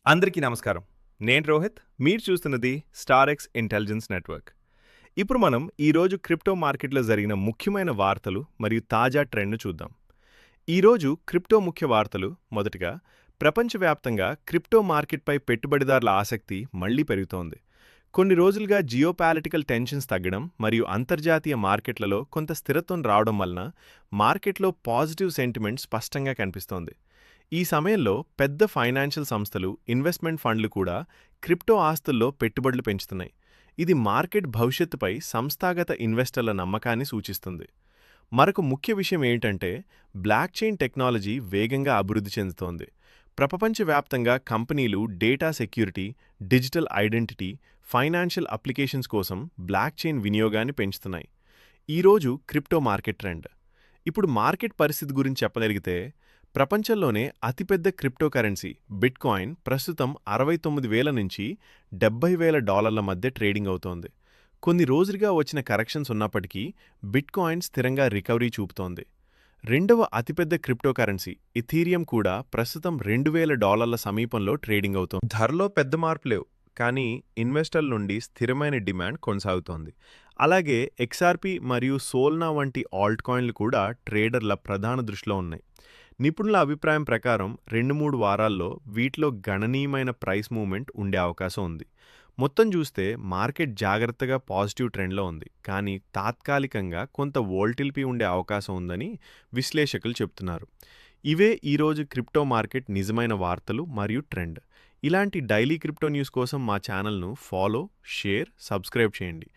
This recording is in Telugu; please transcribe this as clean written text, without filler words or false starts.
అందరికీ నమస్కారం. నేను రోహిత్. మీరు చూస్తున్నది స్టారెక్స్ ఇంటెలిజెన్స్ నెట్వర్క్. ఇప్పుడు మనం ఈరోజు క్రిప్టో మార్కెట్లో జరిగిన ముఖ్యమైన వార్తలు మరియు తాజా ట్రెండ్ను చూద్దాం. ఈరోజు క్రిప్టో ముఖ్య వార్తలు. మొదటగా, ప్రపంచవ్యాప్తంగా క్రిప్టో మార్కెట్పై పెట్టుబడిదారుల ఆసక్తి మళ్లీ పెరుగుతోంది. కొన్ని రోజులుగా జియోపాలిటికల్ టెన్షన్స్ తగ్గడం మరియు అంతర్జాతీయ మార్కెట్లలో కొంత స్థిరత్వం రావడం వలన మార్కెట్లో పాజిటివ్ సెంటిమెంట్ స్పష్టంగా కనిపిస్తోంది. ఈ సమయంలో పెద్ద ఫైనాన్షియల్ సంస్థలు, ఇన్వెస్ట్మెంట్ ఫండ్లు కూడా క్రిప్టో ఆస్తుల్లో పెట్టుబడులు పెంచుతున్నాయి. ఇది మార్కెట్ భవిష్యత్తుపై సంస్థాగత ఇన్వెస్టర్ల నమ్మకాన్ని సూచిస్తుంది. మరొక ముఖ్య విషయం ఏంటంటే, బ్లాక్ చైన్ టెక్నాలజీ వేగంగా అభివృద్ధి చెందుతోంది. ప్రపంచవ్యాప్తంగా కంపెనీలు data security, digital identity, financial applications కోసం బ్లాక్ చైన్ వినియోగాన్ని పెంచుతున్నాయి. ఈరోజు క్రిప్టో మార్కెట్ ట్రెండ్. ఇప్పుడు మార్కెట్ పరిస్థితి గురించి చెప్పగలిగితే, ప్రపంచంలోనే అతిపెద్ద క్రిప్టో కరెన్సీ బిట్కాయిన్ ప్రస్తుతం $69,000 నుంచి $70,000 మధ్య ట్రేడింగ్ అవుతోంది. కొన్ని రోజులుగా వచ్చిన కరెక్షన్స్ ఉన్నప్పటికీ బిట్కాయిన్ స్థిరంగా రికవరీ చూపుతోంది. రెండవ అతిపెద్ద క్రిప్టో కరెన్సీ ఇథీరియం కూడా ప్రస్తుతం $2,000 సమీపంలో ట్రేడింగ్ అవుతోంది. ధరలో పెద్ద మార్పు లేవు, కానీ ఇన్వెస్టర్ల నుండి స్థిరమైన డిమాండ్ కొనసాగుతోంది. అలాగే ఎక్స్ఆర్పి మరియు సోల్నా వంటి ఆల్ట్ కాయిన్లు కూడా ట్రేడర్ల ప్రధాన దృష్టిలో ఉన్నాయి. నిపుణుల అభిప్రాయం ప్రకారం 2-3 వారాల్లో వీటిలో గణనీయమైన ప్రైస్ మూవ్మెంట్ ఉండే అవకాశం ఉంది. మొత్తం చూస్తే మార్కెట్ జాగ్రత్తగా పాజిటివ్ ట్రెండ్లో ఉంది, కానీ తాత్కాలికంగా కొంత వోల్టిలిటీ ఉండే అవకాశం ఉందని విశ్లేషకులు చెబుతున్నారు. ఇవే ఈరోజు క్రిప్టో మార్కెట్ నిజమైన వార్తలు మరియు ట్రెండ్. ఇలాంటి డైలీ క్రిప్టో న్యూస్ కోసం మా ఛానల్ను ఫాలో, షేర్, సబ్స్క్రైబ్ చేయండి.